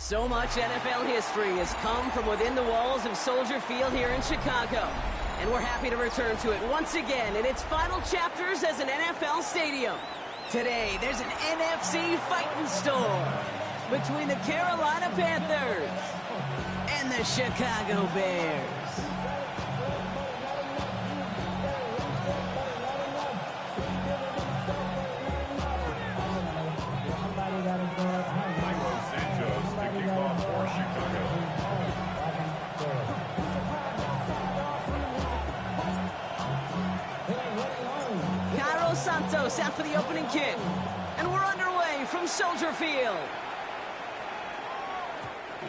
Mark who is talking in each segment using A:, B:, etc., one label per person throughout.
A: So much NFL history has come from within the walls of Soldier Field here in Chicago. And we're happy to return to it once again in its final chapters as an NFL stadium. Today, there's an NFC fighting storm between the Carolina Panthers and the Chicago Bears. Santos out for the opening kick. And we're underway from Soldier Field.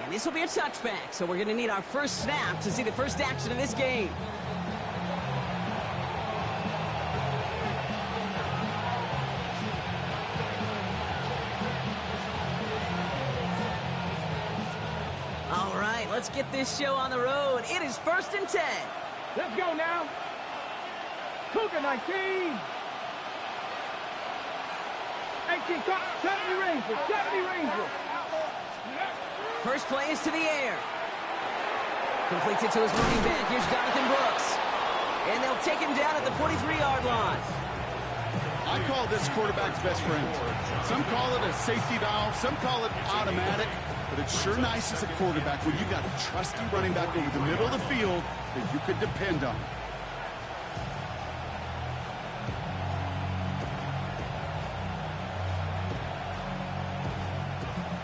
A: And this will be a touchback, so we're going to need our first snap to see the first action of this game. All right, let's get this show on the road. It is 1st and 10.
B: Let's go now. Cougar 19. 70 Ranger.
A: First play is to the air. Completes it to his running back. Here's Jonathan Brooks. And they'll take him down at the 43-yard line.
C: I call this quarterback's best friend. Some call it a safety valve. Some call it automatic. But it's sure nice as a quarterback when you got a trusty running back over the middle of the field that you could depend on.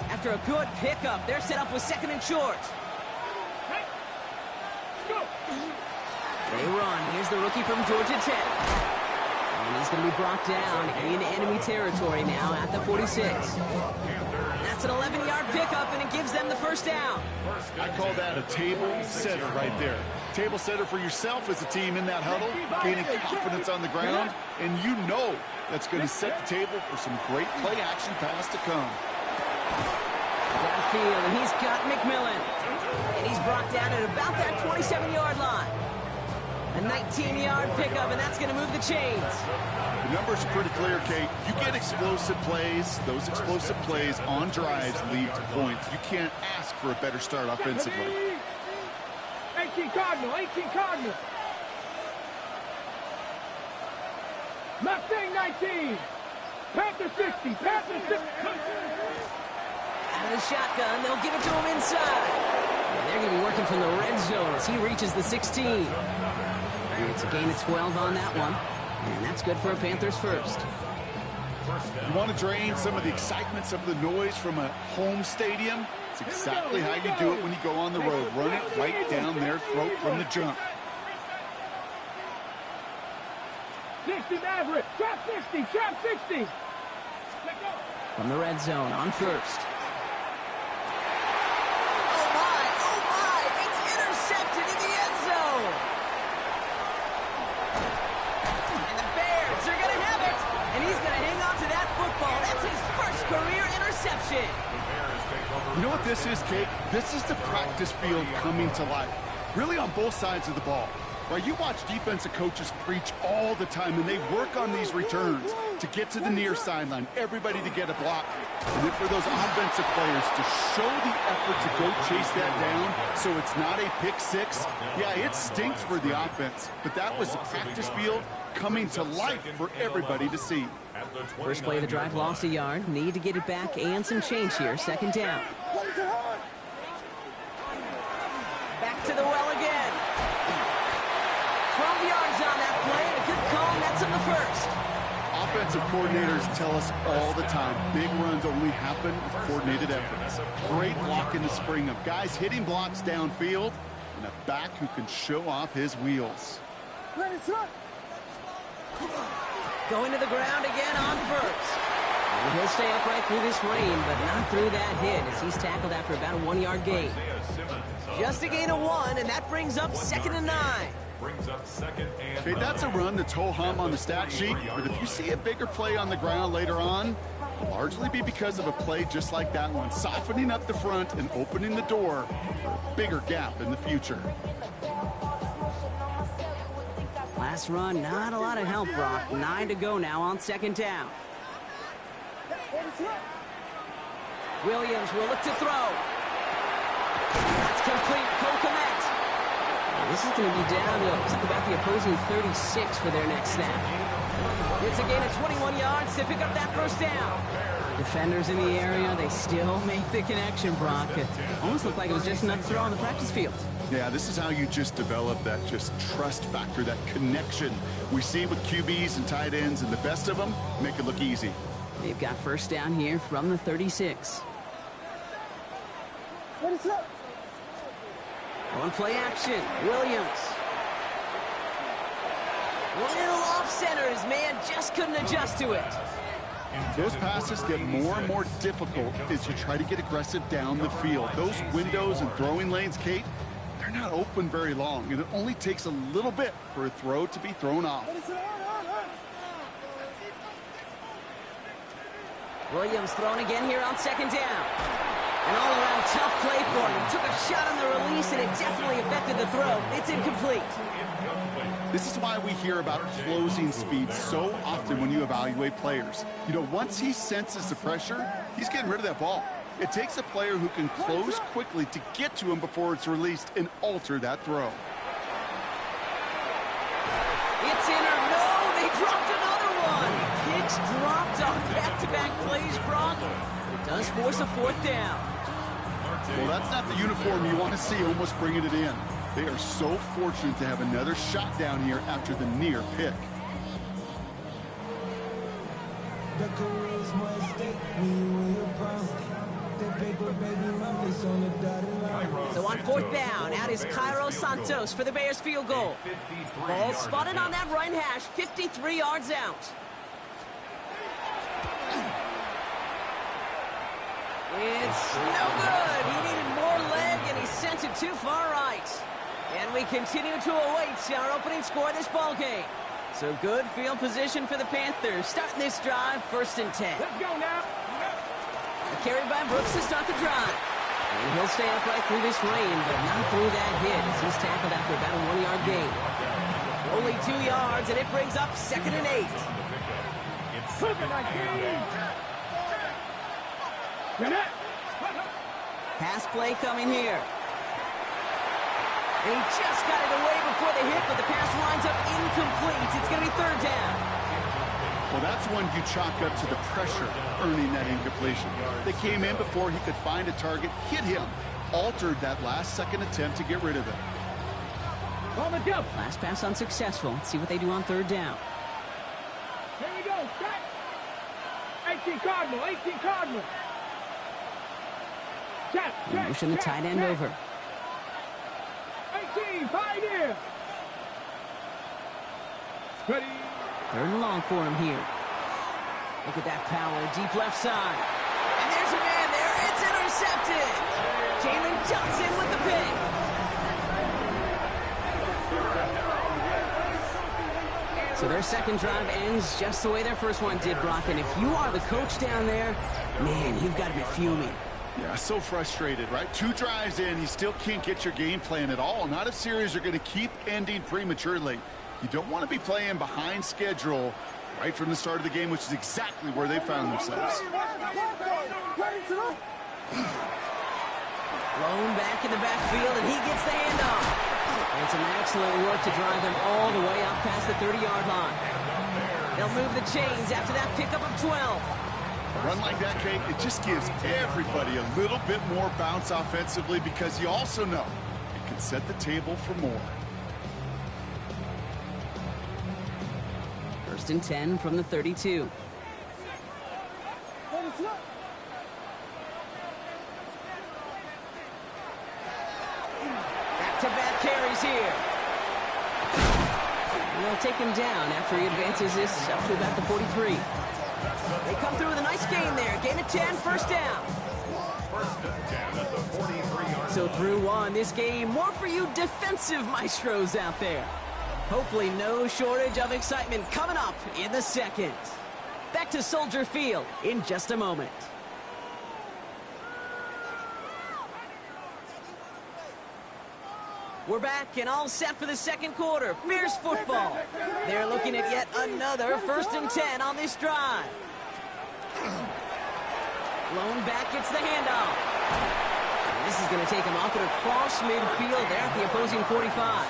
A: After a good pickup, they're set up with 2nd and short. They run. Here's the rookie from Georgia Tech. And he's going to be brought down in enemy territory now at the 46. That's an 11-yard pickup, and it gives them the first down.
C: I call that a table setter right there. Table setter for yourself as a team in that huddle, gaining confidence on the ground, and you know that's going to set the table for some great play-action pass to come.
A: Downfield, and he's got McMillan. And he's brought down at about that 27-yard line. A 19-yard pickup, and that's going to move the chains.
C: The numbers are pretty clear, Kate. You get explosive plays. Those explosive plays on drives lead to points. You can't ask for a better start offensively.
B: 18 Cardinal. Mustang 19. Panther 60.
A: Out of the shotgun, they'll give it to him inside. And they're going to be working from the red zone as he reaches the 16. And it's a gain of 12 on that one. And that's good for a Panthers first.
C: You want to drain some of the excitement, some of the noise from a home stadium? It's exactly how you do it when you go on the road. Run it right down their throat from the jump.
B: 60 Maverick. Trap 60.
A: From the red zone on first.
C: You know what this is, Kate? This is the practice field coming to life. Really on both sides of the ball. Right, you watch defensive coaches preach all the time, and they work on these returns to get to the near sideline, everybody to get a block. And then for those offensive players to show the effort to go chase that down so it's not a pick six. Yeah, it stinks for the offense, but that was the practice field coming to life for everybody to see.
A: First play of the drive, lost a yard. Need to get it back and some change here. 2nd down. Back to the well again. 12 yards on that play. A good call, and that's in the first.
C: Offensive coordinators tell us all the time, big runs only happen with coordinated efforts. Great block in the spring of guys hitting blocks downfield, and a back who can show off his wheels.
A: Going to the ground again on first. And he'll stay upright through this rain, but not through that hit as he's tackled after about a 1-yard gain. Just a gain of 1, and that brings up 2nd and 9.
C: Okay, that's a run that's ho-hum on the stat sheet, but if you see a bigger play on the ground later on, it'll largely be because of a play just like that one, softening up the front and opening the door for a bigger gap in the future.
A: Last run, not a lot of help, Brock. 9 to go now on 2nd down. Williams will look to throw. Incomplete. Cole Kmet. This is going to be down to about the opposing 36 for their next snap. It's a gain of 21 yards to pick up that first down. Defenders in the area, they still make the connection, Brock. It almost looked like it was just enough to throw on the practice field.
C: Yeah, this is how you just develop that just trust factor, that connection. We see it with QBs and tight ends, and the best of them make it look easy.
A: They've got first down here from the 36.
D: What is up?
A: On play action, Williams. Little off center, his man just couldn't adjust to it.
C: Those passes get more and more difficult as you try to get aggressive down the field. Those windows and throwing lanes, Kate, they're not open very long, and it only takes a little bit for a throw to be thrown off.
A: Williams thrown again here on second down. An all-around tough play for him. He took a shot on the release, and it definitely affected the throw. It's incomplete.
C: This is why we hear about closing speed so often when you evaluate players. You know, once he senses the pressure, he's getting rid of that ball. It takes a player who can close quickly to get to him before it's released and alter that throw.
A: It's in or no, they dropped another one. Kicks dropped on back-to-back plays, Brock. It does force a fourth down.
C: Well, that's not the uniform you want to see almost bringing it in. They are so fortunate to have another shot down here after the near pick.
A: So on fourth down, out is Cairo Santos for the Bears field goal. Ball spotted on that right hash, 53 yards out. It's no good. He needed more leg, and he sent it too far right. And we continue to await our opening score of this ball game. So good field position for the Panthers. Starting this drive, 1st and 10.
B: Let's go now.
A: Carried by Brooks to start the drive. And he'll stay upright through this rain, but not through that hit as he's tackled after about a 1-yard gain. Only 2 yards, and it brings up 2nd and 8. Pass play coming here. And he just got it away before the hit, but the pass winds up incomplete. It's going to be 3rd down.
C: Well, that's one you chalk up to the pressure earning that incompletion. They came in before he could find a target, hit him, altered that last-second attempt to get rid of it.
B: On the jump.
A: Last pass unsuccessful. Let's see what they do on 3rd down.
B: Here we go. Set. 18 Cardinal. 18 Cardinal. Check.
A: Motion the tight end over.
B: 18. Pioneer. Ready.
A: 3rd and long for him here. Look at that power, deep left side. And there's a man there. It's intercepted. Jalen Johnson with the pick. So their second drive ends just the way their first one did, Brock. And if you are the coach down there, man, you've got to be fuming.
C: Yeah, so frustrated, right? 2 drives in, you still can't get your game plan at all. Not if series are going to keep ending prematurely. You don't want to be playing behind schedule right from the start of the game, which is exactly where they found themselves.
A: Blown back in the backfield, and he gets the handoff. And some excellent work to drive them all the way out past the 30-yard line. They'll move the chains after that pickup of 12.
C: A run like that, Kate, it just gives everybody a little bit more bounce offensively because you also know it can set the table for more.
A: 1st and 10 from the 32. Back-to-back carries here. And they'll take him down after he advances this up to about the 43. They come through with a nice gain there. Gain of 10, 1st down. So through one, this game, more for you defensive maestros out there. Hopefully no shortage of excitement coming up in the second. Back to Soldier Field in just a moment. We're back and all set for the second quarter. Bears football. They're looking at yet another 1st and 10 on this drive. Blown back, gets the handoff. This is going to take him up and across midfield there at the opposing 45.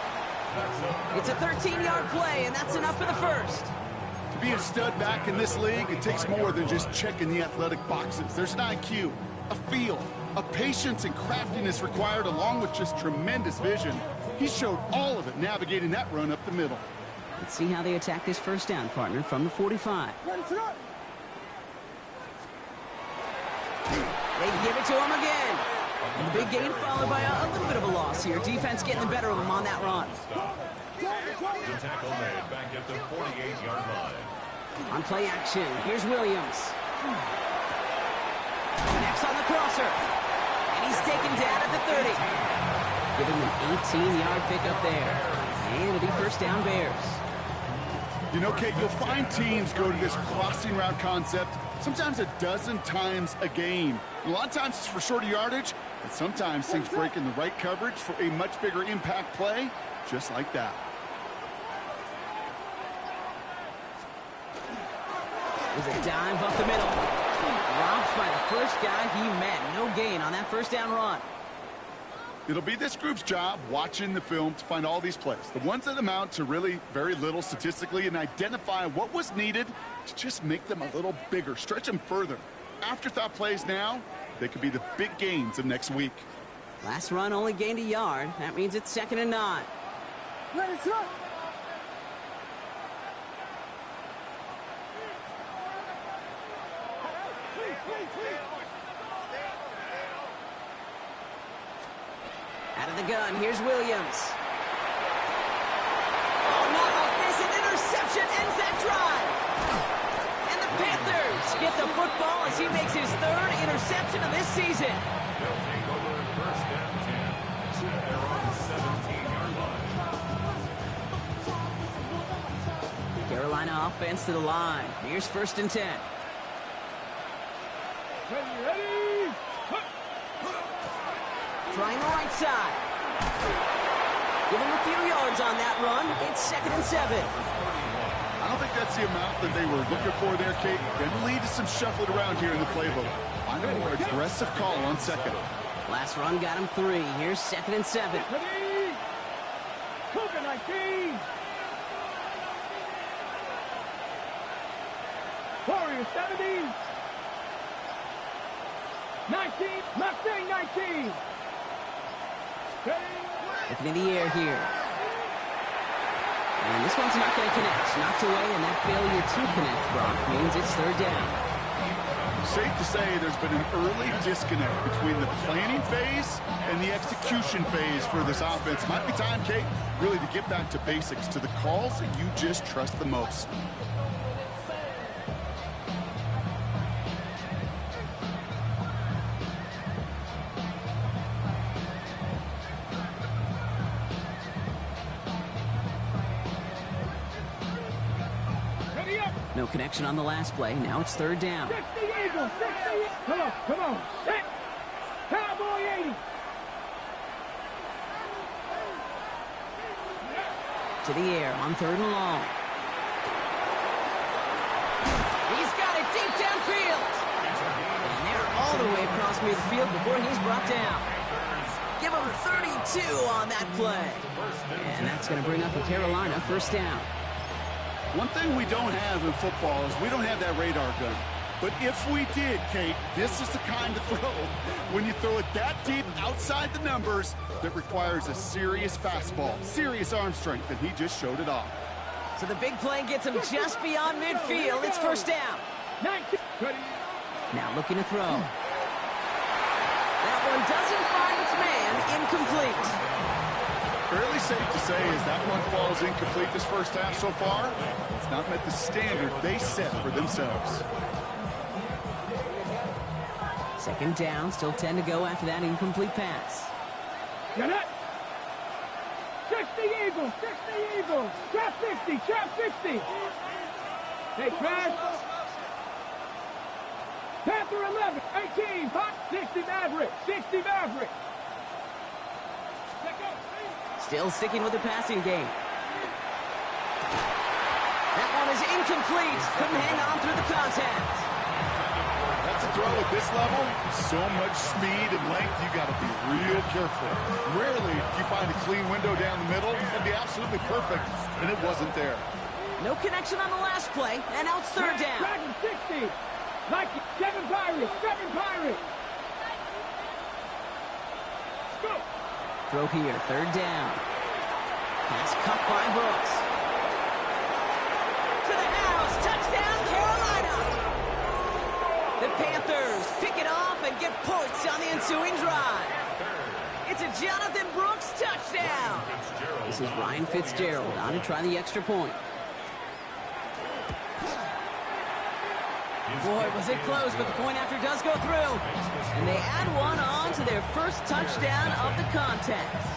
A: It's a 13-yard play, and that's enough for the first.
C: To be a stud back in this league, it takes more than just checking the athletic boxes. There's an IQ, a feel, a patience and craftiness required, along with just tremendous vision. He showed all of it navigating that run up the middle.
A: Let's see how they attack this first down, partner, from the 45. They give it to him again. And the big gain followed by a little bit of a loss here. Defense getting the better of him on that run.
D: The tackle made back at the 48-yard line.
A: On play action, here's Williams. Next on the crosser. And he's taken down at the 30. Give him an 18-yard pickup there. And it'll be first down Bears.
C: You know, Kate, you'll find teams go to this crossing route concept sometimes a dozen times a game. A lot of times it's for shorter yardage, but sometimes things break in the right coverage for a much bigger impact play, just like that.
A: There's a dive up the middle. Dropped by the first guy he met. No gain on that first down run.
C: It'll be this group's job watching the film to find all these plays, the ones that amount to really very little statistically, and identify what was needed to just make them a little bigger, stretch them further. Afterthought plays now, they could be the big gains of next week.
A: Last run only gained a yard. That means it's 2nd and 9.
B: Let it run.
A: Out of the gun, here's Williams. Oh, not like this. An interception ends that drive. And the Panthers get the football as he makes his 3rd interception of this season.
D: They'll take over first and 10. They're on the 17-yard line.
A: Carolina offense to the line. Here's 1st and 10.
B: Ready.
A: Trying the right side. Give him a few yards on that run. It's 2nd and 7.
C: I don't think that's the amount that they were looking for there, Kate. Going to lead to some shuffling around here in the playbook. Find a more aggressive call on 2nd.
A: Last run got him 3. Here's 2nd and 7.
B: Ready. Cougar 19. Warrior 70. 19. Mustang 19.
A: Looking in the air here. And this one's not going to connect. Knocked away, and that failure to connect, Brock, means it's 3rd down.
C: Safe to say there's been an early disconnect between the planning phase and the execution phase for this offense. Might be time, Kate, really to get back to basics, to the calls that you just trust the most.
A: No connection on the last play. Now it's 3rd down.
B: 60 Eagles, 60. Come on. Set. Cowboy 80.
A: To the air on 3rd and long. He's got it deep downfield. And they're all the way across midfield before he's brought down. Give him 32 on that play. And that's going to bring up a Carolina 1st down.
C: One thing we don't have in football is we don't have that radar gun. But if we did, Kate, this is the kind of throw, when you throw it that deep outside the numbers, that requires a serious fastball, serious arm strength, and he just showed it off.
A: So the big play gets him just beyond midfield. It's 1st down.
B: 19.
A: Now looking to throw. That one doesn't find its man. Incomplete.
C: Fairly safe to say as that one falls incomplete this first half so far, it's not met the standard they set for themselves.
A: 2nd down, still 10 to go after that incomplete pass.
B: Get it. 60 Eagles, 60 Eagles. Trap 60, trap 60. Hey, Trash. Panther 11, 18, 60 Maverick, 60 Maverick.
A: Still sticking with the passing game. That one is incomplete. Couldn't hang on through the contact.
C: That's a throw at this level, so much speed and length, you got to be real careful. Rarely do you find a clean window down the middle. It'd be absolutely perfect, and it wasn't there.
A: No connection on the last play, and now it's third down.
B: Dragon 60. Nike, 7 Pirates, 7 Pirates. Go.
A: Throw here, third down. Pass cut by Brooks. To the house, touchdown, Carolina. The Panthers pick it off and get points on the ensuing drive. It's a Jonathan Brooks touchdown. This is Ryan Fitzgerald on to try the extra point. Boy, was it close, but the point after does go through. And they add one on to their first touchdown of the contest.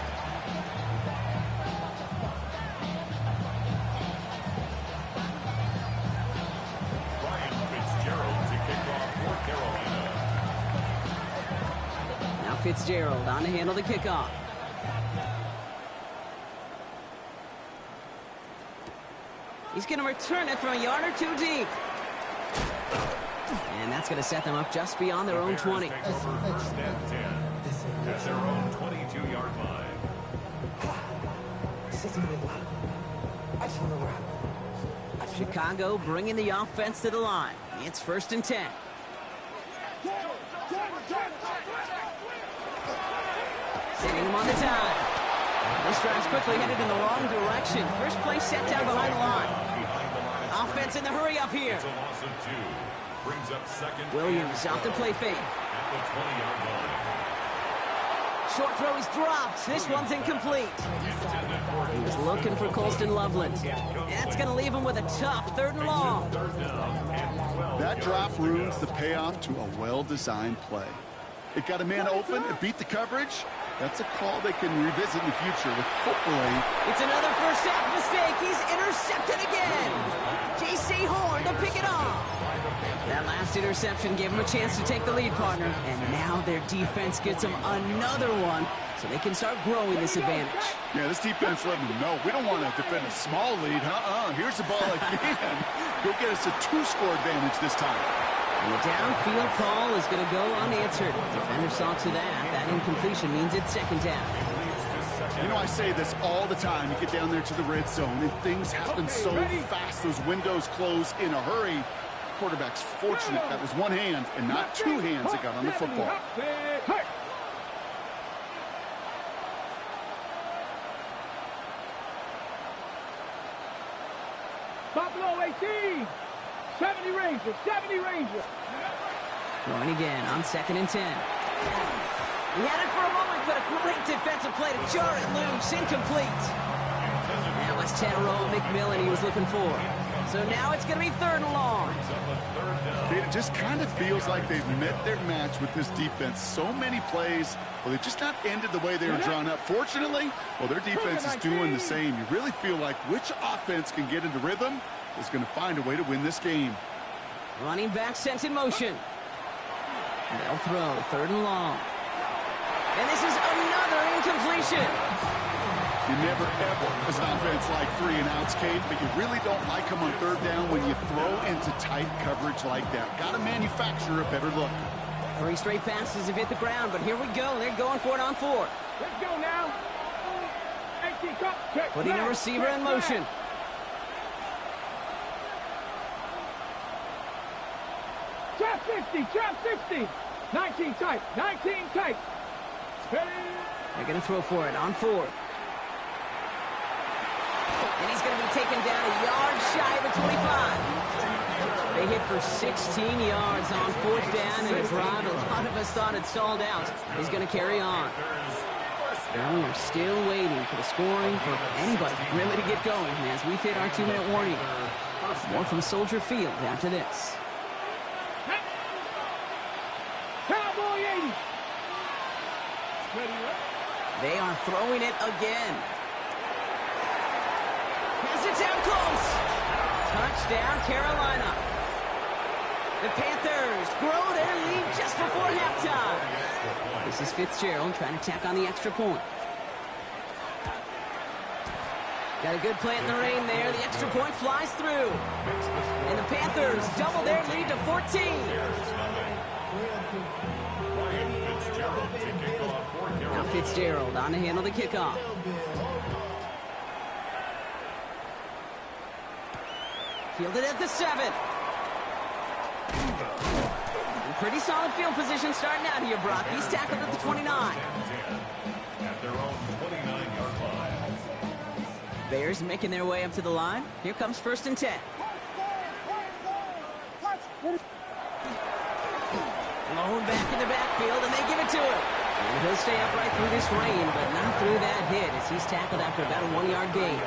D: Ryan Fitzgerald to kick off for Carolina.
A: Now Fitzgerald on to handle the kickoff. He's going to return it from a yard or two deep. And that's going to set them up just beyond their own 20.
D: Take over first and 10 at their own 22-yard line.
A: Chicago bringing the offense to the line. It's first and 10. Sitting him on the time. This drive's quickly headed in the wrong direction. First play set down behind the line. Offense in the hurry up here.
D: It's a loss of 2. Brings up second.
A: Williams off the play fake.
D: At the 20-yard line.
A: Short throw is dropped. This one's incomplete. He was looking for Colston Loveland. That's going to leave him with a tough third and long.
C: That drop ruins the payoff to a well-designed play. It got a man open, it beat the coverage. That's a call they can revisit in the future with hopefully.
A: It's another first half mistake. He's intercepted again. J.C. Horn to pick it off. That last interception gave him a chance to take the lead, partner. And now their defense gets them another one so they can start growing this advantage.
C: Yeah, this defense let them know we don't want to defend a small lead. Here's the ball again. Go get us a 2-score advantage this time.
A: And the downfield call is going to go unanswered. Defender saw to that. That incompletion means it's second down.
C: You know, I say this all the time. You get down there to the red zone, and things happen so fast. Those windows close in a hurry. Quarterback's fortunate that was one hand and not two hands that got on the football.
B: Buffalo 18. 70 Rangers, 70 Rangers.
A: Throwing again on second and 10. He had it for a moment, but a great defensive play to jar it loose. Incomplete. That was Tannero McMillan he was looking for. So now it's going to be third and long.
C: It just kind of feels like they've met their match with this defense. So many plays, well, they've just not ended the way they were drawn up. Fortunately, well, their defense is doing the same. You really feel like which offense can get into rhythm is going to find a way to win this game.
A: Running back sent in motion. They'll throw third and long. And this is another incompletion.
C: You never, ever, as an offense, like 3-and-outs, Kate, but you really don't like them on third down when you throw into tight coverage like that. Got to manufacture a better look.
A: 3 straight passes have hit the ground, but here we go. They're going for it on 4.
B: Let's go now. 18 cup.
A: Putting a receiver in motion.
B: Trap 50, trap 60. 19 tight, 19 tight.
A: They're going to throw for it on 4th. And he's going to be taken down a yard shy of the 25. They hit for 16 yards on 4th down, and a drive a lot of us thought had stalled out is going to carry on. And we are still waiting for the scoring for anybody really to get going as we've hit our 2-minute warning. More from Soldier Field after this.
B: Cowboy 80.
A: They are throwing it again. Has it down close. Touchdown, Carolina. The Panthers grow their lead just before halftime. This is Fitzgerald trying to tack on the extra point. Got a good plant in the rain there. The extra point flies through. And the Panthers double their lead to 14.
D: Ryan Fitzgerald to kick off for
A: Now
D: Carolina.
A: Fitzgerald on to handle the kickoff. Fielded at the 7. Pretty solid field position starting out here, Brock. He's tackled at the 29.
D: At their own 29-yard line.
A: Bears making their way up to the line. Here comes 1st and 10. Blown back in the backfield, and they give it to him. And he'll stay upright through this rain, but not through that hit as he's tackled after about a 1-yard gain.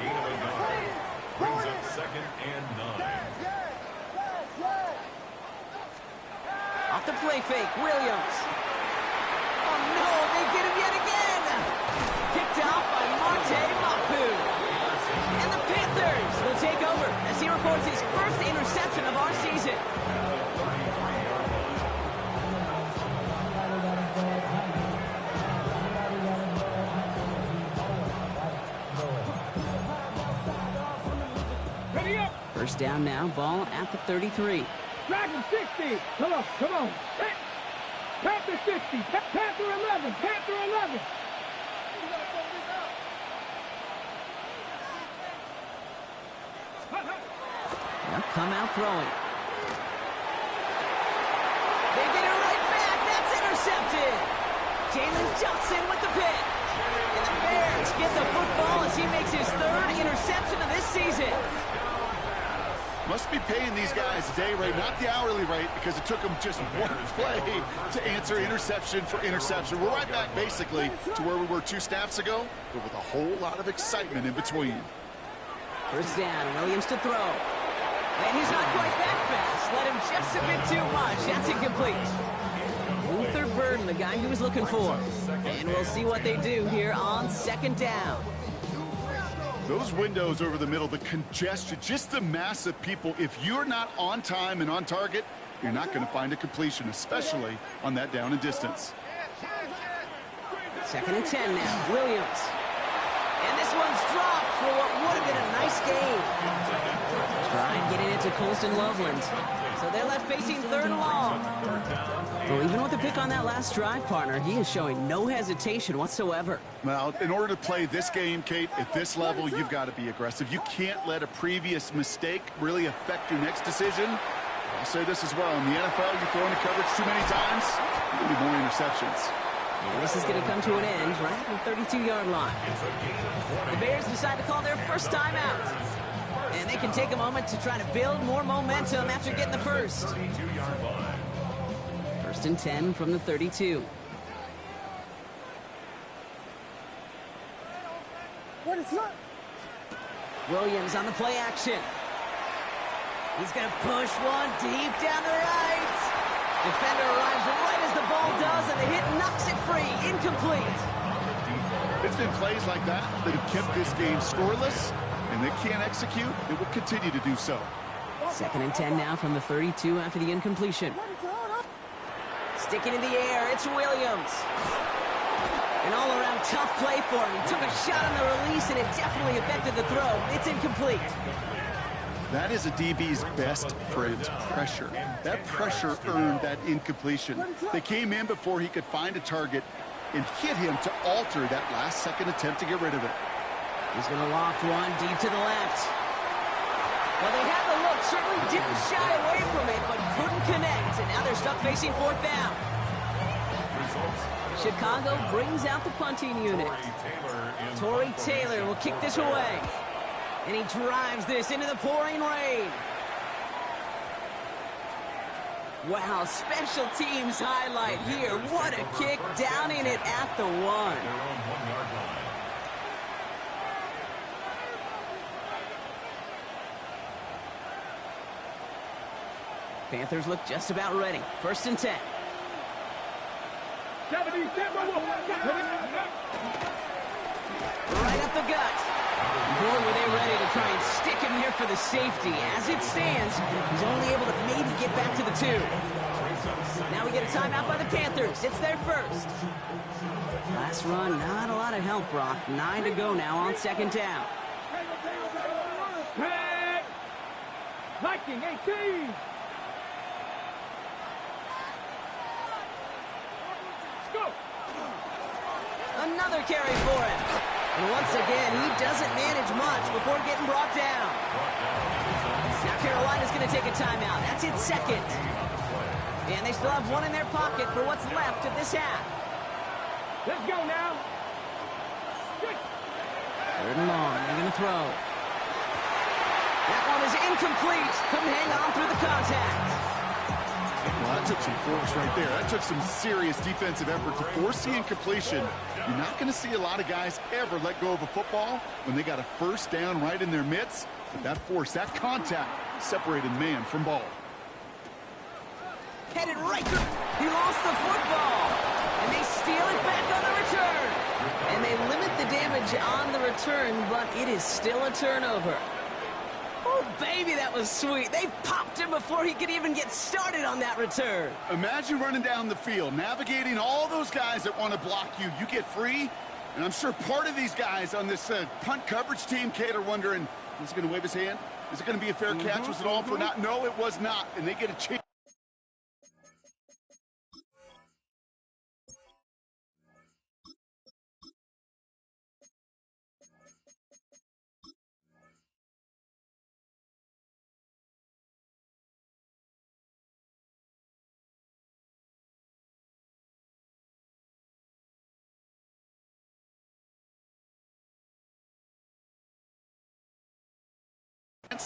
D: Gain of a yard. Brings up 2nd and 9.
A: Off the play fake, Williams. Oh no, they get him yet again. Kicked out by Marte Mapu. And the Panthers will take over as he records his first interception of our season.
B: Ready up.
A: First down now, ball at the 33.
B: Dragon 60. Come on, come on. Panther 60. Panther 11. Panther 11.
A: Now come out throwing. They get it right back. That's intercepted. Jalen Johnson with the pick. And the Bears get the football as he makes his 3rd interception of this season.
C: Must be paying these guys a day rate, not the hourly rate, because it took them just one play to answer interception for interception. We're right back, basically, to where we were 2 snaps ago, but with a whole lot of excitement in between.
A: First down, Williams to throw. And he's not quite that fast. Let him just a bit too much. That's incomplete. Luther Burden, the guy he was looking for. And we'll see what they do here on 2nd down.
C: Those windows over the middle, the congestion, just the mass of people. If you're not on time and on target, you're not going to find a completion, especially on that down and distance.
A: 2nd and 10 now, Williams. And this one's dropped for what would have been a nice game. Trying getting it to Colston Loveland. So they're left facing 3rd and long. Well, even with the pick on that last drive, partner, he is showing no hesitation whatsoever.
C: Well, in order to play this game, Kate, at this level, you've got to be aggressive. You can't let a previous mistake really affect your next decision. I'll say this as well. In the NFL, you throw into coverage too many times, there'll be more interceptions.
A: And this is going to come to an end right at the 32-yard line. The Bears decide to call their first timeout. And they can take a moment to try to build more momentum after getting the first.
D: 32-yard line.
A: 1st and 10 from the 32. Williams on the play action. He's going to push one deep down the right. Defender arrives right as the ball does, and the hit knocks it free. Incomplete.
C: It's been plays like that that have kept this game scoreless, and they can't execute. It will continue to do so.
A: 2nd and 10 now from the 32 after the incompletion. Sticking in the air, it's Williams. An all-around tough play for him. He took a shot on the release, and it definitely affected the throw. It's incomplete.
C: That is a DB's best friend, pressure. That pressure earned that incompletion. They came in before he could find a target and hit him to alter that last-second attempt to get rid of it.
A: He's going to loft one deep to the left. Well, they had the look, certainly didn't shy away from it, but couldn't connect, and now they're stuck facing 4th down. Chicago brings out the punting unit. Torrey Taylor will kick this away. And he drives this into the pouring rain. Wow, special teams highlight here. What a kick down in it at the 1.
D: Their own 1-yard line.
A: Panthers look just about ready. 1st and 10.
B: 70,
A: Right up the gut. Boy, were they ready to try and stick him here for the safety. As it stands, he's only able to maybe get back to the 2. Now we get a timeout by the Panthers. It's their first. Last run, not a lot of help, Brock. 9 to go now on 2nd down.
B: Viking 18.
A: Another carry for him. And once again, he doesn't manage much before getting brought down. Now Carolina's going to take a timeout. That's its second. And they still have one in their pocket for what's left of this half.
B: Let's go now.
A: Third and long. They're going to throw. That one is incomplete. Couldn't hang on through the contact.
C: Well, that took some force right there. That took some serious defensive effort to force the incompletion. You're not going to see a lot of guys ever let go of a football when they got a first down right in their midst. But that force, that contact, separated man from ball.
A: Headed right through. He lost the football. And they steal it back on the return. And they limit the damage on the return, but it is still a turnover. Oh, baby, that was sweet. They popped him before he could even get started on that return.
C: Imagine running down the field, navigating all those guys that want to block you. You get free, and I'm sure part of these guys on this punt coverage team, Kate, are wondering, is he going to wave his hand? Is it going to be a fair catch? Was it all for naught? No, it was not, and they get a chance.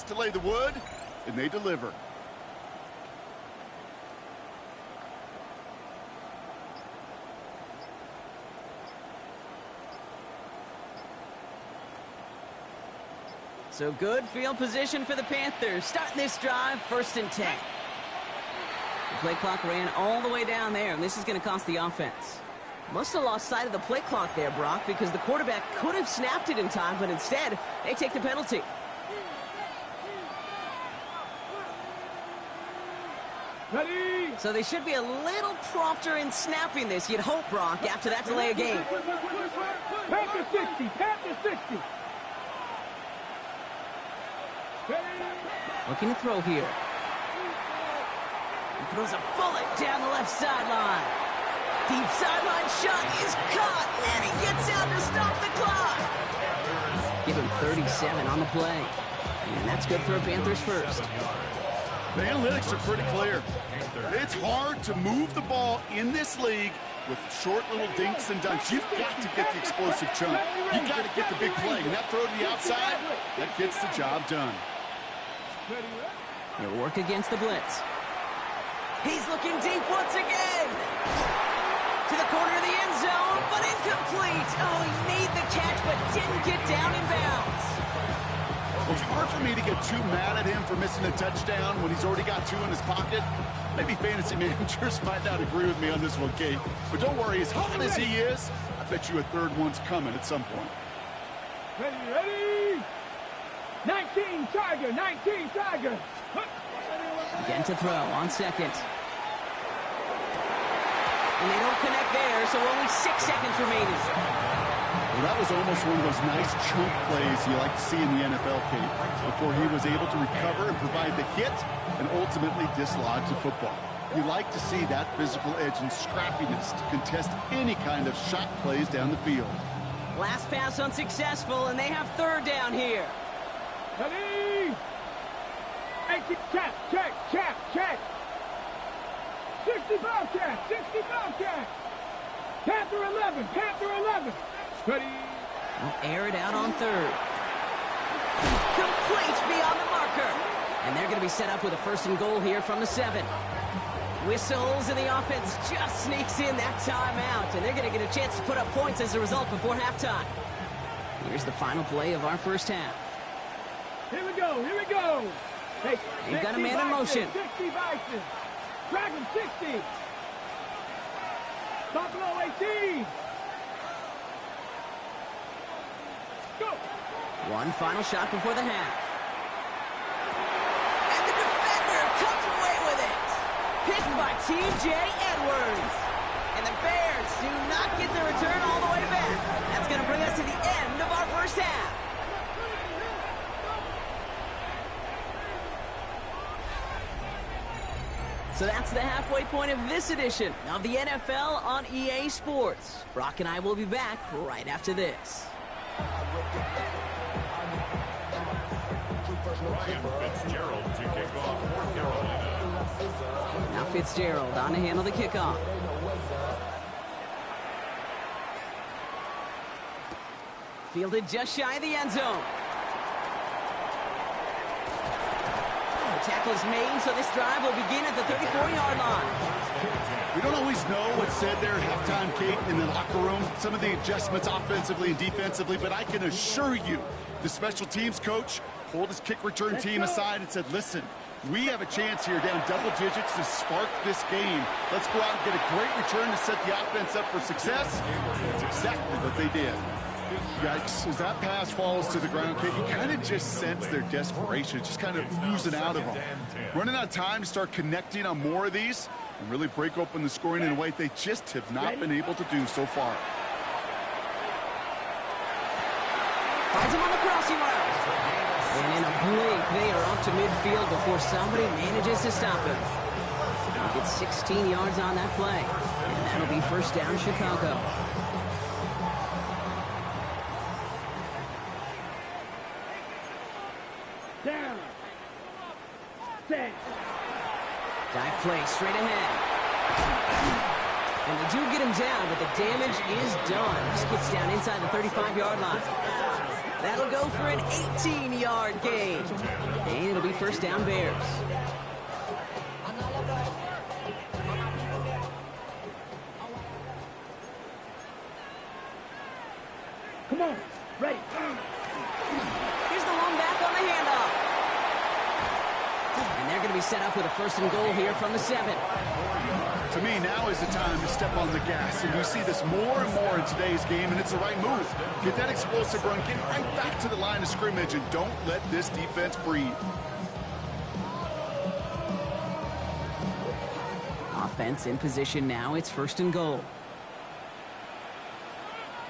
C: To lay the wood, and they deliver.
A: So good field position for the Panthers. Starting this drive, 1st and 10. The play clock ran all the way down there, and this is going to cost the offense. Must have lost sight of the play clock there, Brock, because the quarterback could have snapped it in time, but instead, they take the penalty.
B: Ready?
A: So they should be a little prompter in snapping this, you'd hope, Brock, after that delay of game.
B: Panther 60, Panther 60.
A: Looking to throw here. He throws a bullet down the left sideline. Deep sideline shot is caught, and he gets out to stop the clock. Give him 37 on the play. And that's good for a Panthers first.
C: The analytics are pretty clear. It's hard to move the ball in this league with short little dinks and dunks. You've got to get the explosive chunk. You've got to get the big play. And that throw to the outside, that gets the job done.
A: He'll work against the blitz. He's looking deep once again. To the corner of the end zone, but incomplete. Oh, he made the catch, but didn't get down in bounds.
C: Well, it's hard for me to get too mad at him for missing a touchdown when he's already got 2 in his pocket. Maybe fantasy managers might not agree with me on this one, Kate. But don't worry, as hot as he is, I bet you a third one's coming at some point.
B: Ready? 19 Tiger, 19 Tiger.
A: Again to throw on 2nd. And they don't connect there, so only 6 seconds remaining.
C: Well, that was almost one of those nice chunk plays you like to see in the NFL, Kate, before he was able to recover and provide the hit and ultimately dislodge the football. You like to see that physical edge and scrappiness to contest any kind of shot plays down the field.
A: Last pass unsuccessful, and they have 3rd down here.
B: Ready? 80, check, check, check, check. 60 Bobcat, 60 Bobcat. Panther 11, Panther 11. Ready?
A: They'll air it out on 3rd. Complete beyond the marker. And they're going to be set up with a 1st and goal here from the 7. Whistles, and the offense just sneaks in that timeout. And they're going to get a chance to put up points as a result before halftime. Here's the final play of our first half.
B: Here we go, here we go. Hey,
A: They've got a man in motion.
B: 60 Bison. Dragon 60. Buffalo 18. Go.
A: One final shot before the half. And the defender comes away with it. Picked by T.J. Edwards. And the Bears do not get the return all the way back. That's going to bring us to the end of our first half. So So that's the halfway point of this edition of the NFL on EA Sports. Brock and I will be back right after this.
D: Ryan Fitzgerald to kick off for Carolina.
A: Now Fitzgerald on to handle the kickoff. Fielded just shy of the end zone. Tackle is made, so this drive will begin at the 34-yard line.
C: We don't always know what's said there at halftime, Kate, in the locker room. Some of the adjustments offensively and defensively, but I can assure you the special teams coach pulled his kick return team aside and said, listen, we have a chance here down double digits to spark this game. Let's go out and get a great return to set the offense up for success. That's exactly what they did. Yikes, as that pass falls to the ground, Kate, you kind of just sense their desperation, just kind of oozing out of them. Running out of time to start connecting on more of these and really break open the scoring in a way they just have not been able to do so far.
A: Finds him on the crossing route. And in a blink, they are up to midfield before somebody manages to stop him. He gets 16 yards on that play. And that'll be first down, Chicago.
B: Down. Set.
A: Dive play straight ahead. And they do get him down, but the damage is done. This gets down inside the 35-yard line. That'll go for an 18-yard gain. And it'll be first down, Bears.
B: Come on. Ready.
A: Here's the one back on the handoff. And they're going to be set up with a first and goal here from the 7.
C: To me, now is the time to step on the gas, and we see this more and more in today's game, and it's the right move. Get that explosive run, get right back to the line of scrimmage, and don't let this defense breathe.
A: Offense in position now. It's first and goal.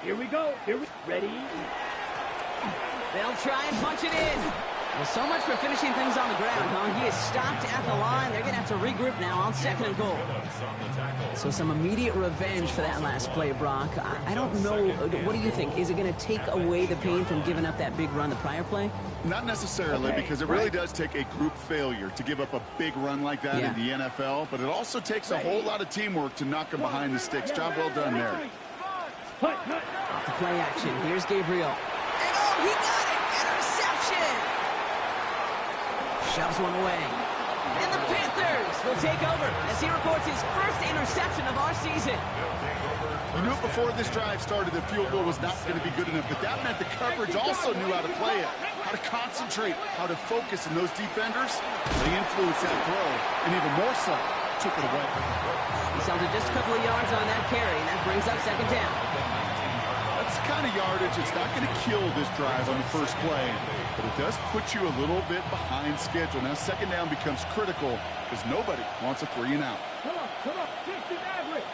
B: Here we go. Ready.
A: They'll try and punch it in. Well, so much for finishing things on the ground, huh? He is stopped at the line. They're going to have to regroup now on second and goal. So some immediate revenge for that last play, Brock. I don't know. What do you think? Is it going to take away the pain from giving up that big run the prior play?
C: Not necessarily, because it really does take a group failure to give up a big run like that in the NFL, but it also takes a whole lot of teamwork to knock them behind the sticks. Job well done there.
A: Off the play action. Here's Gabriel. And oh, he got it! Interception! Shoves one away. And the Panthers will take over as he records his first interception of our season.
C: You knew before this drive started the field goal was not going to be good enough, but that meant the coverage also knew how to play it, how to concentrate, how to focus, and those defenders, they influenced that throw, and even more so, took it away.
A: He's held it just a couple of yards on that carry, and that brings up second down.
C: That's the kind of yardage. It's not going to kill this drive on the first play, but it does put you a little bit behind schedule. Now second down becomes critical because nobody wants a 3 and out.
B: Come on. 60 average.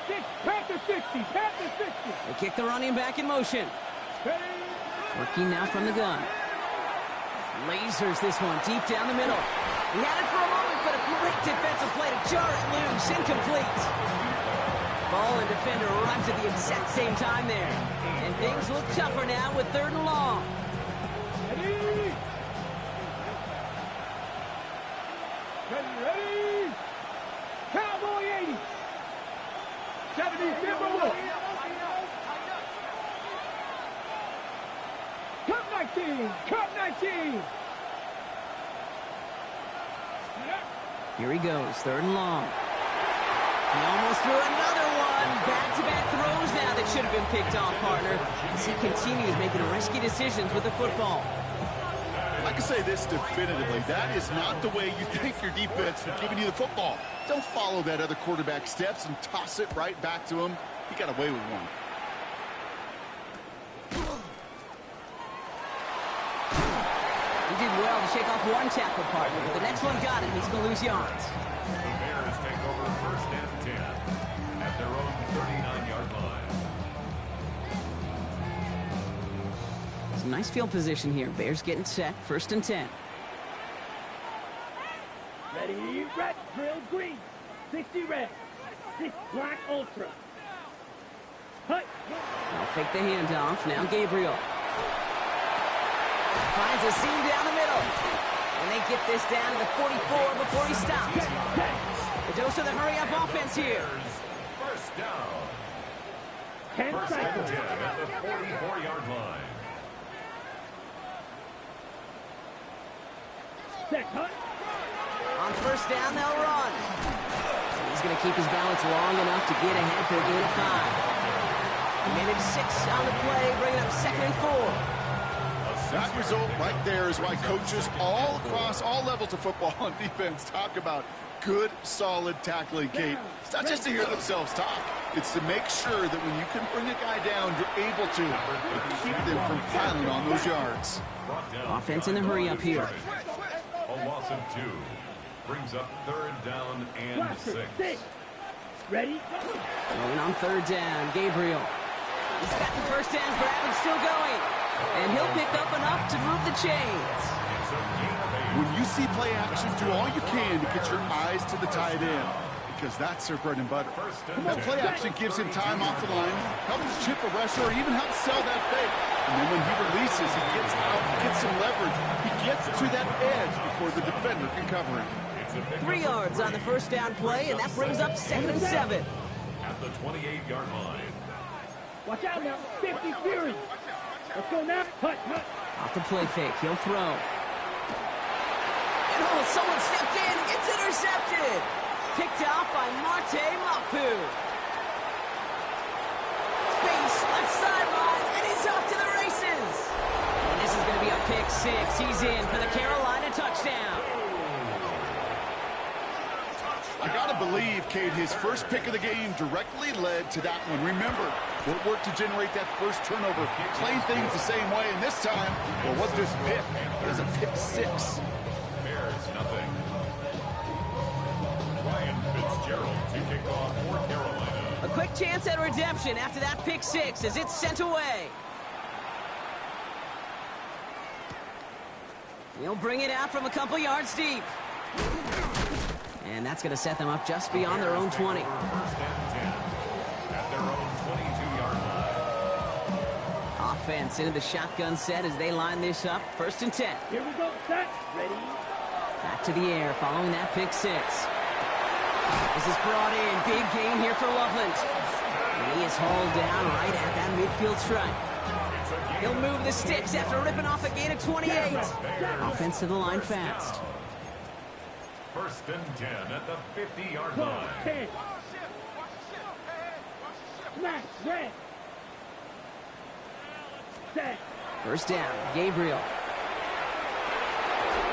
B: Panther 60. Panther 60.
A: They kick the running back in motion.
B: Ready.
A: Working now from the gun. Lasers this one deep down the middle. He had it for a moment, but a great defensive play to jar it loose. Incomplete. Ball and defender arrives at the exact same time there. And things look tougher now with third and long.
B: Ready. Ready. Cowboy 80. 70 Timberwolves. Cut 19.
A: Here he goes, third and long. He almost threw another one. Back-to-back throws now that should have been picked off, partner, as he continues making risky decisions with the football.
C: I can say this definitively. That is not the way you thank your defense for giving you the football. Don't follow that other quarterback's steps and toss it right back to him. He got away with one.
A: He did well to shake off one tackle, partner, but the next one got him. He's going to lose yards.
D: The Bears take over first and 10 at their own 39-yard line.
A: Some nice field position here. Bears getting set, first and 10.
B: Ready, red, drill, green. 60 red. 6 black ultra. Hut.
A: They'll fake the handoff. Now Gabriel. Finds a seam down the middle. And they get this down to the 44 before he stops. The dose of the hurry-up offense here.
D: First down.
B: 10
D: First and
B: cycles.
D: 10 at the 44-yard line.
B: Set, hut.
A: On first down, they'll run. He's going to keep his balance long enough to get ahead for a gain of 5. Minute 6 on the play, bringing up 2nd and 4.
C: That result right there is why coaches all across all levels of football and defense talk about good, solid tackling, Kate. It's not just to hear themselves talk. It's to make sure that when you can bring a guy down, you're able to keep them from piling on those yards.
A: Offense in the hurry-up here.
D: A loss of 2. Brings up 3rd down and 6.
B: Ready?
A: Going on 3rd down, Gabriel. He's got the first down grab and still going. And he'll pick up enough to move the chains.
C: When you see play action, do all you can to get your eyes to the tight end, because that's their bread and butter. That play action gives him time off the line, helps chip a rusher, or even helps sell that fake. And then when he releases, he gets out, gets some leverage. He gets to that edge before the defender can cover him.
A: 3 yards on the first down play, and that brings up 2nd and 7.
D: At the 28-yard line.
B: Watch out now. 50 Fury. Let's go now. Hut, hut.
A: Off the play fake, he'll throw. And oh, someone stepped in. It's intercepted. Picked off by Marte Mapu. Space, left sideline, and he's off to the races. And this is going to be a pick 6. He's in for the Carolina touchdown.
C: I gotta believe, Kate, his first pick of the game directly led to that one. Remember, what worked to generate that first turnover, playing things the same way, and this time, well, it wasn't just a pick, it was a pick 6.
D: Bears nothing. Ryan Fitzgerald to kick off for Carolina.
A: A quick chance at redemption after that pick 6 as it's sent away. He'll bring it out from a couple yards deep. And that's going to set them up just beyond their own 20.
D: First and 10 at their own 22-yard line.
A: Offense into the shotgun set as they line this up. 1st and 10.
B: Here we go. Set. Ready?
A: Back to the air following that pick 6. This is brought in. Big gain here for Loveland. And he is hauled down right at that midfield stripe. He'll move the sticks after ripping off a gain of 28. Offense to the line fast.
D: 1st and 10 at the 50-yard
B: 12,
D: line.
B: 10. Smash, red. Set.
A: 1st down, Gabriel.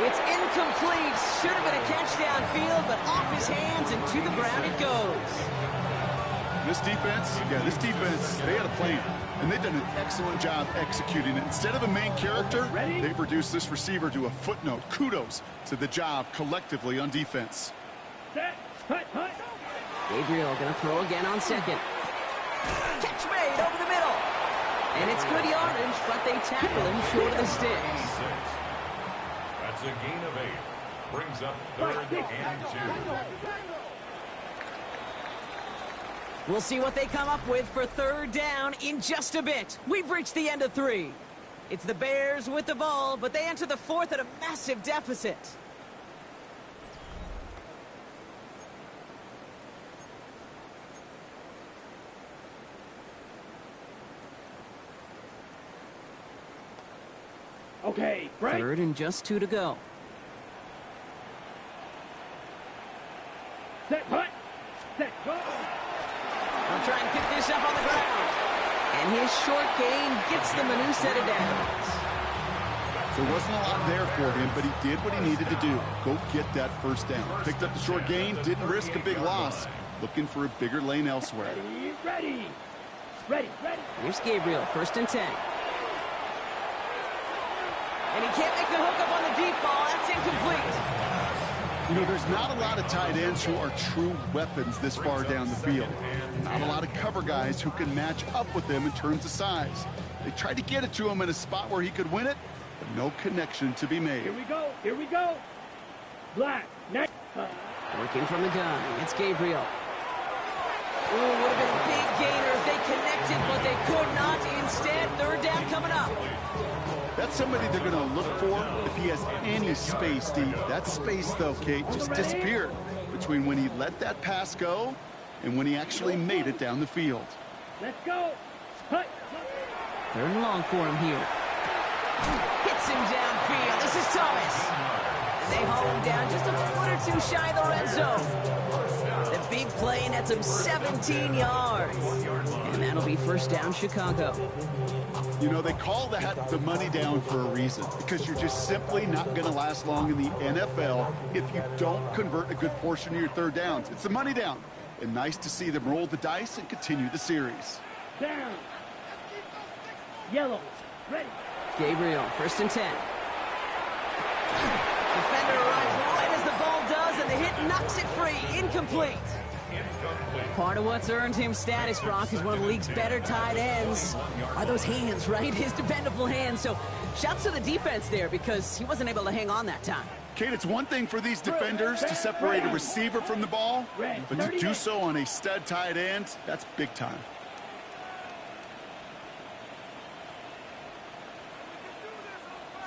A: It's incomplete. Should have been a catch downfield, but off his hands and to the ground it goes.
C: This defense, they had a plan, and they've done an excellent job executing it. Instead of a main character, they've reduced this receiver to a footnote. Kudos to the job collectively on defense.
B: Set. Hut, hut.
A: Gabriel going to throw again on 2nd. Catch made over the middle. And it's good yardage, but they tackle him short of the sticks.
D: That's a gain of 8. Brings up 3rd and 2.
A: We'll see what they come up with for 3rd down in just a bit. We've reached the end of 3. It's the Bears with the ball, but they enter the 4th at a massive deficit.
B: Okay, right.
A: 3rd and just 2 to go.
B: Set, hut. Set, go.
A: They'll try and pick this up on the ground. And his short gain gets them a new set of downs.
C: There wasn't a lot there for him, but he did what he needed to do. Go get that 1st down. Picked up the short gain, didn't risk a big loss. Looking for a bigger lane elsewhere.
B: Ready. Ready, ready.
A: Here's Gabriel, 1st and 10. And he can't make the hook up on the deep ball. That's incomplete.
C: You know, there's not a lot of tight ends who are true weapons this far down the field. Not a lot of cover guys who can match up with them in terms of size. They tried to get it to him in a spot where he could win it, but no connection to be made.
B: Here we go. Here we go. Black. Next.
A: Working from the gun. It's Gabriel. Ooh, would have been a big gainer if they connected, but they could not. Instead, third down coming up.
C: That's somebody they're going to look for if he has any space, Steve. That space, though, Kate, just disappeared between when he let that pass go and when he actually made it down the field.
B: Let's go. Hut.
A: Third and long for him here. Hits him downfield. This is Thomas. And they haul him down just a foot or two shy of the red zone. The big play nets him 17 yards. And that'll be first down, Chicago.
C: You know, they call that the money down for a reason, because you're just simply not going to last long in the NFL if you don't convert a good portion of your third downs. It's the money down. And nice to see them roll the dice and continue the series.
B: Down. Yellow. Ready.
A: Gabriel, first and 10. Defender arrives right as the ball does, and the hit knocks it free. Incomplete. Part of what's earned him status, Brock, is one of the league's better tight ends. Are those hands, right? His dependable hands. So shouts to the defense there because he wasn't able to hang on that time.
C: Kate, it's one thing for these defenders to separate a receiver from the ball, but to do so on a stud tight end, that's big time.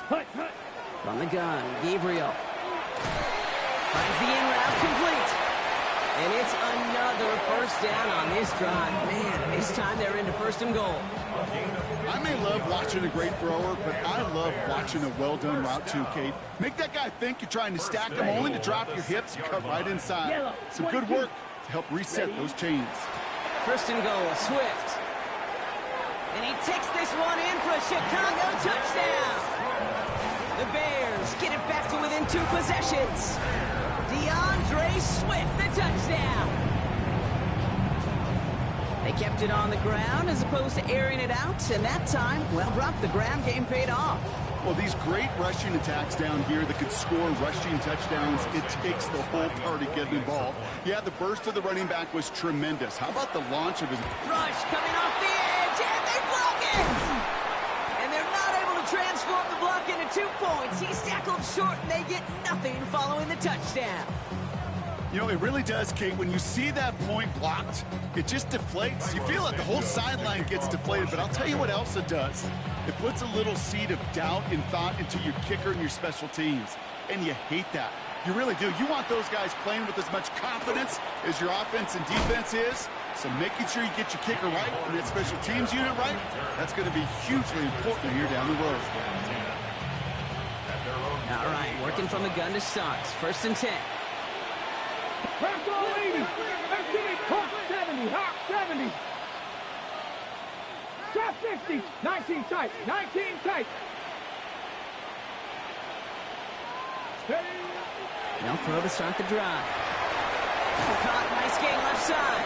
B: Hut, hut.
A: From the gun, Gabriel. Finds the in route complete. And it's another first down on this drive. Man, this time they're into first and goal.
C: I may love watching a great thrower, but I love watching a well-done route too, Kate. Make that guy think you're trying to stack him only to drop your hips and cut right inside. Some good work to help reset those chains.
A: First and goal, Swift. And he takes this one in for a Chicago touchdown. The Bears get it back to within 2 possessions. DeAndre Swift, the touchdown. They kept it on the ground as opposed to airing it out, and that time, well, Brock, the ground game paid off.
C: Well, these great rushing attacks down here that could score rushing touchdowns, it takes the whole party getting involved. Yeah, the burst of the running back was tremendous. How about the launch of his...
A: Rush coming off the edge, and they block it! And they're not able to transform the block into 2 points. He's tackled short, and they get nothing following the touchdown.
C: You know, it really does, Kate. When you see that point blocked, it just deflates. You feel it. The whole sideline gets deflated. But I'll tell you what else it does. It puts a little seed of doubt and thought into your kicker and your special teams. And you hate that. You really do. You want those guys playing with as much confidence as your offense and defense is. So making sure you get your kicker right and that special teams unit right, that's going to be hugely important here down the road.
A: All right, working from the gun to Suggs. First and 10.
B: Bronco 80. Hawk 70. Hawk 70. Drop 50. 19 tight. 19 tight.
A: They'll throw to start the drive. Caught, nice gain left side.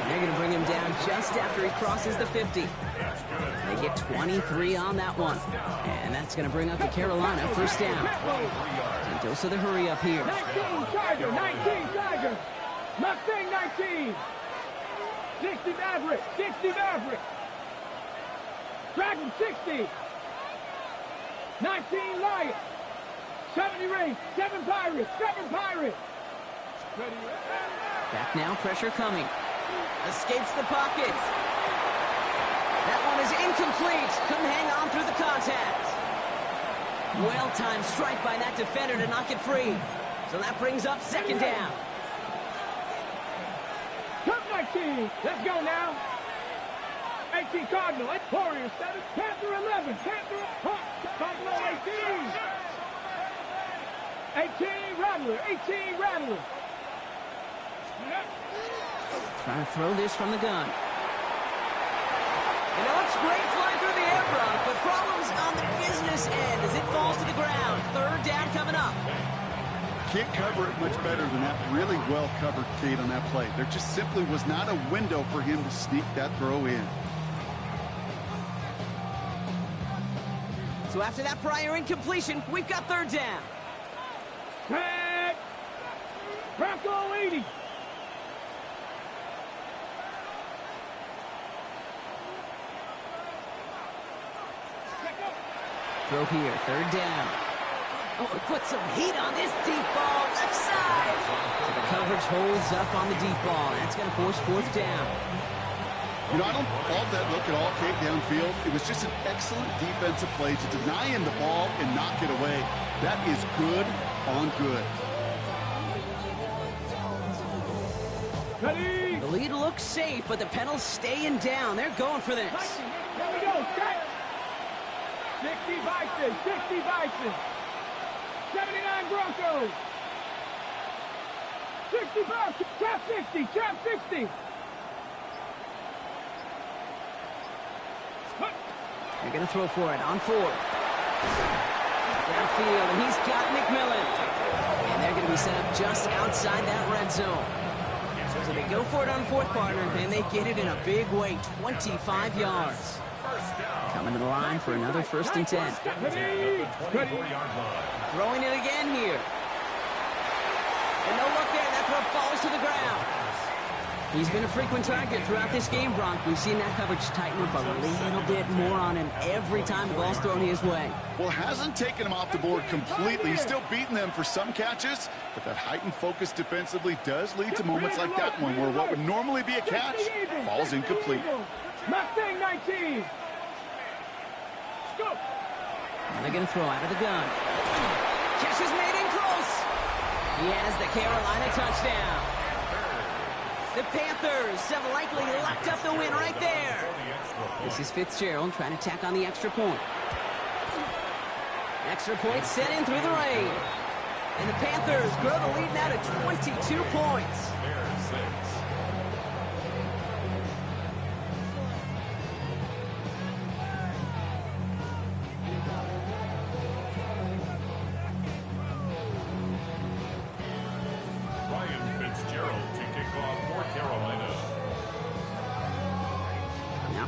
A: And they're going to bring him down just after he crosses the 50. They get 23 on that one. And that's going to bring up the Carolina first down. And dose of the hurry up here.
B: 19 Tiger. 19 Tiger. Mustang 19. 60 Maverick. 60 Maverick. Dragon 60. 19 Lion. 70 Race. 7 Pirates. 7 Pirates.
A: Back now, pressure coming. Escapes the pocket. That one is incomplete. Couldn't hang on through the contact. Well-timed strike by that defender to knock it free. So that brings up second down.
B: Cup 19. Let's go now. 18 Cardinal. Warriors 7. Panther 11. Panther Cardinal 18. 18 Rattler. 18 Rattler.
A: Trying to throw this from the gun. You know, it's great flying through the air, Brock, but problems on the business end as it falls to the ground. Third down coming up.
C: Can't cover it much better than that. Really well covered, Kate, on that play. There just simply was not a window for him to sneak that throw in.
A: So after that prior incompletion, we've got third down.
B: Tag. Bronco 80.
A: Throw here, third down. Oh, put some heat on this deep ball, left side. So the coverage holds up on the deep ball. That's going to force fourth down.
C: You know, I don't fault that look at all, Kate, downfield. It was just an excellent defensive play to deny him the ball and knock it away. That is good on good.
B: Ready?
A: The lead looks safe, but the Penals staying down. They're going for this.
B: Here we go. Set. 60 Bison. 60 Bison. 79 Broncos. 60 Bison. Trap 60. Trap 60.
A: They're going to throw for it on fourth. Downfield, and he's got McMillan. And they're going to be set up just outside that red zone. So they go for it on fourth, partner, and they get it in a big way, 25 yards. Coming to the line for another 1st and 10. Throwing it again here. And no look there, that throw falls to the ground. He's been a frequent target throughout this game, Bronk. We've seen that coverage tighten up a little bit more on him every time the ball's thrown his way.
C: Well, hasn't taken him off the board completely. He's still beating them for some catches, but that heightened focus defensively does lead to moments like that one where what would normally be a catch falls incomplete.
B: Mustang 19. Go.
A: And they're going to throw out of the gun. Catch is made in close. He has the Carolina touchdown. The Panthers have likely locked up the win right there. This is Fitzgerald trying to tack on the extra point. Extra point set in through the rain. And the Panthers grow the lead now to 22 points.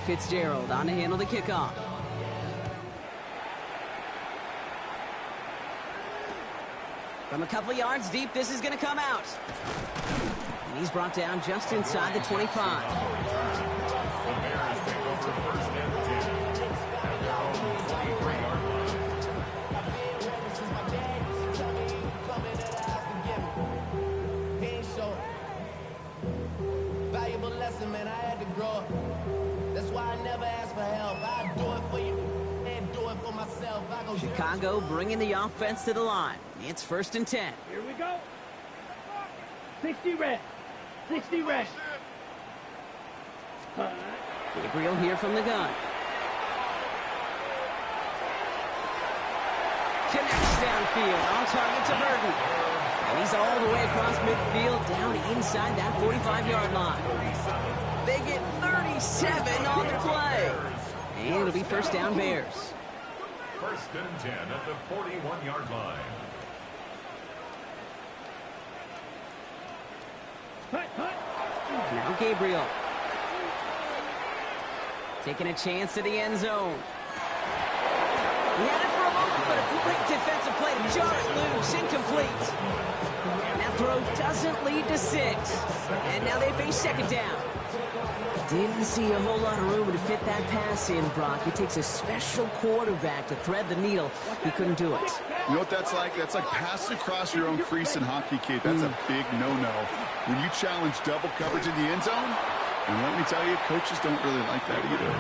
A: Fitzgerald on to handle the kickoff. From a couple yards deep, this is going to come out. And he's brought down just inside the 25.
D: The Bears take over 1st and 10 at their own 23-yard line.
E: Valuable lesson, man. I had to grow up. That's why I never ask for help. I do it for you and do it for myself. I go
A: Chicago bringing the offense to the line. It's 1st and 10.
B: Here we go. 60 red. 60 red.
A: Gabriel here from the gun. Connects downfield, on target to Burton. And he's all the way across midfield, down inside that 45-yard line. They get 37 on the play. And it'll be 1st down Bears.
D: 1st and 10 at the 41-yard line.
A: Now Gabriel. Taking a chance to the end zone. He had it for a moment, but a great defensive play to jar it loose, incomplete. And that throw doesn't lead to 6. And now they face 2nd down. Didn't see a whole lot of room to fit that pass in, Brock. It takes a special quarterback to thread the needle. He couldn't do it.
C: You know what that's like? That's like passing across your own crease in hockey, Kate. That's a big no-no. When you challenge double coverage in the end zone, and let me tell you, coaches don't really like that either.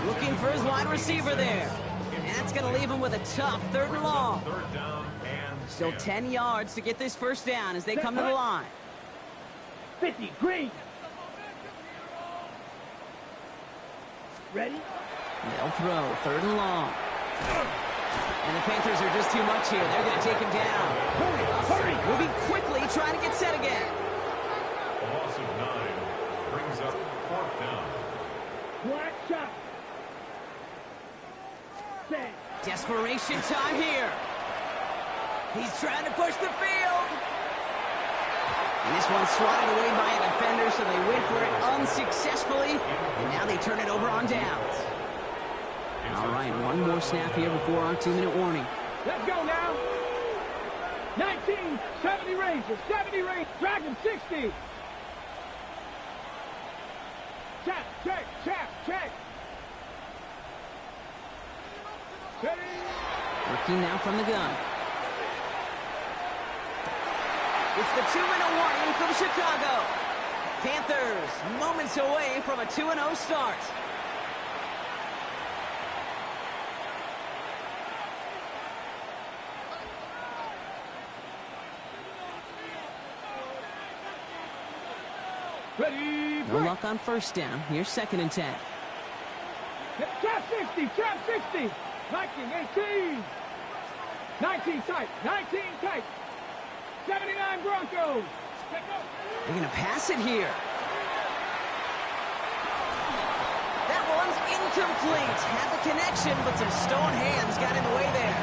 A: Looking for his wide receiver there. And that's going to leave him with a tough 3rd and long.
D: 3rd down and
A: Still 10 yards to get this 1st down as they come to the line.
B: 50 green. Ready?
A: They'll throw 3rd and long. And the Panthers are just too much here. They're going to take him down.
B: Hurry.
A: Moving quickly, trying to get set again.
D: a loss of 9 brings up 4th down.
B: Black shot. Set.
A: Desperation time here. He's trying to push the field. And this one's swatted away by a defender, so they wait for it unsuccessfully. And now they turn it over on downs. All right, one more snap here before our 2-minute warning.
B: Let's go now. 19, 70 Rangers, 70 Rangers, Dragon 60. Check. Ready?
A: Working now from the gun. It's the 2-minute warning from Chicago. Panthers moments away from a 2-0 start.
B: Ready,
A: No luck on first down. Here's 2nd and 10.
B: Trap 60, trap 60. 19, 18. 19 tight, 19 tight. 79 Broncos.
A: They're going to pass it here. That one's incomplete. Had the connection, but some stone hands got in the way there.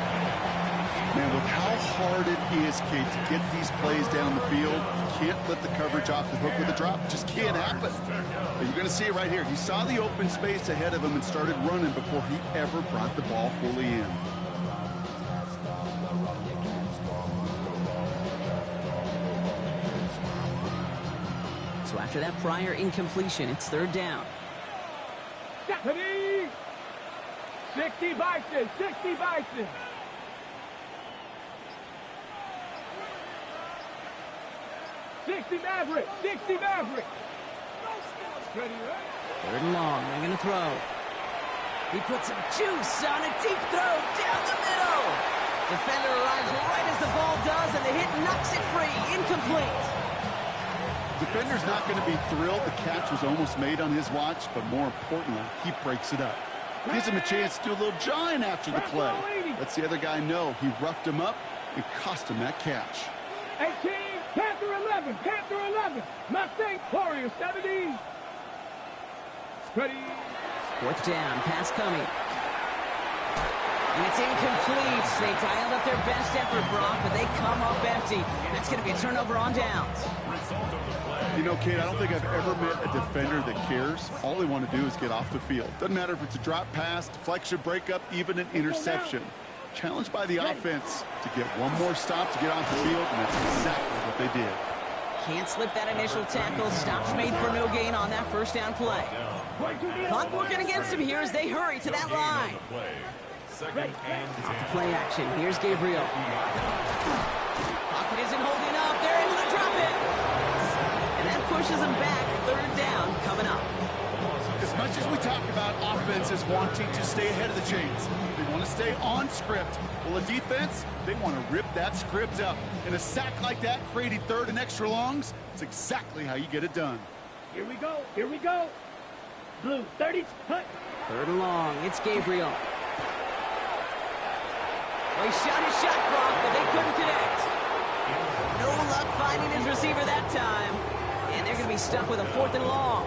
C: Man, with how hard it is, Kate, to get these plays down the field, you can't let the coverage off the hook with a drop. It just can't happen. But you're going to see it right here. He saw the open space ahead of him and started running before he ever brought the ball fully in.
A: So after that prior incompletion, it's 3rd down.
B: Stephanie. 60 Bison, 60 Bison. Maverick, 60 Maverick. Ready, right?
A: 3rd and long. They're going to throw. He puts some juice on a deep throw down the middle. Defender arrives right as the ball does, and the hit knocks it free. Incomplete.
C: Defender's not going to be thrilled. The catch was almost made on his watch, but more importantly, he breaks it up. Gives him a chance to do a little jawing after the play. Lets the other guy know he roughed him up and cost him that catch.
B: 18, Panther 11, Panther 11. Mustang, Warrior 70. Ready.
A: 4th down, pass coming. And it's incomplete. They dialed up their best effort, Brock, but they come up empty. That's going to be a turnover on downs.
C: You know, Kate, I don't think I've ever met a defender that cares. All they want to do is get off the field. Doesn't matter if it's a drop pass, deflection, breakup, even an interception. Challenged by the offense to get one more stop to get off the field, and that's exactly what they did.
A: Can't slip that initial tackle. Stops made for no gain on that 1st down play. Clock working against him here as they hurry to that line. Off the play action. Here's Gabriel. Pocket isn't holding up. They're able to drop it. And that pushes them back. 3rd down coming up.
C: As much as we talk about offenses wanting to stay ahead of the chains, they want to stay on script. Well, a defense, they want to rip that script up. And a sack like that, creating 3rd and extra longs, it's exactly how you get it done.
B: Here we go, here we go. Blue, 30, cut.
A: 3rd and long. It's Gabriel. Well, he shot his shot, Brock, but they couldn't connect. No luck finding his receiver that time. And they're going to be stuck with a 4th and long.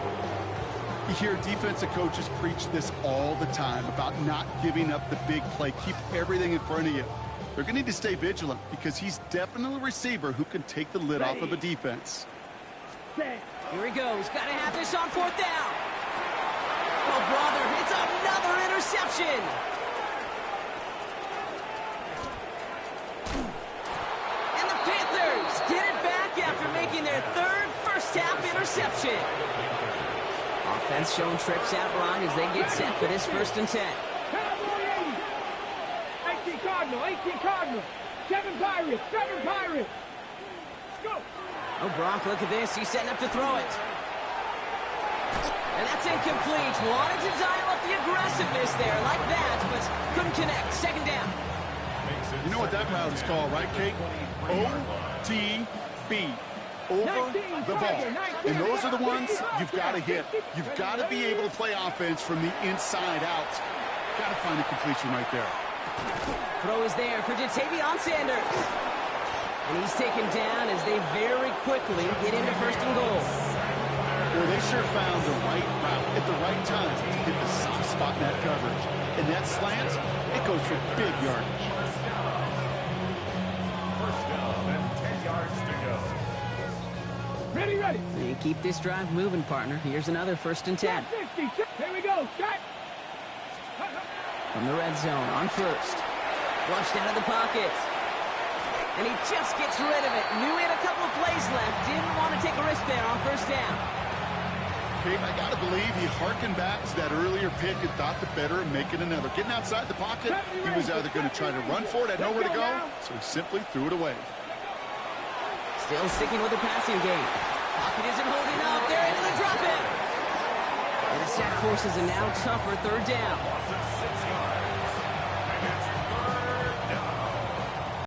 C: You hear defensive coaches preach this all the time about not giving up the big play. Keep everything in front of you. They're going to need to stay vigilant because he's definitely a receiver who can take the lid off of a defense.
A: Here he goes. Got to have this on 4th down. Oh, brother, it's another interception. And the Panthers get it back after making their 3rd first-half interception. Offense showing trips out right as they get set for this 1st and 10.
B: Cowboy 80. 18 Cardinal, 18 Cardinal. 7 Pirates, 7 Pirates. Let's go.
A: Oh, Brock, look at this. He's setting up to throw it. And that's incomplete. Wanted to dial up the aggressiveness there like that, but couldn't connect. 2nd down.
C: You know what that route is called, right, Kate? OTB. Over the ball. And those are the ones you've got to hit. You've got to be able to play offense from the inside out. Got to find a completion right there.
A: Throw is there for Jatavion Sanders. And he's taken down as they very quickly get into 1st and goal.
C: Well, they sure found the right route at the right time to hit the soft spot in that coverage. And that slant, it goes for big yardage.
D: 1st down and 10 yards to go.
B: Ready, ready.
A: They keep this drive moving, partner. Here's another 1st and 10.
B: 50. Here we go. Shot.
A: From the red zone on 1st. Flushed out of the pocket. And he just gets rid of it. Knew he had a couple of plays left. Didn't want to take a risk there on 1st down.
C: Okay, I got to believe he harkened back to that earlier pick and thought the better of making another. Getting outside the pocket, he was either going to try to run for it, had nowhere to go, so he simply threw it away.
A: Still sticking with the passing game. Pocket isn't holding up. They're able to drop it. And the sack forces a now tougher third down.